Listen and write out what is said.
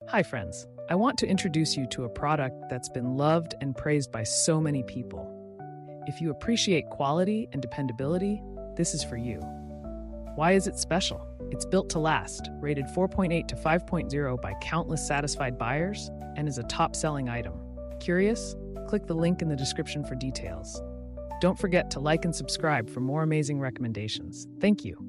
Hi, friends. I want to introduce you to a product that's been loved and praised by so many people. If you appreciate quality and dependability, this is for you. Why is it special? It's built to last, rated 4.8 to 5.0 by countless satisfied buyers, and is a top-selling item. Curious? Click the link in the description for details. Don't forget to like and subscribe for more amazing recommendations. Thank you.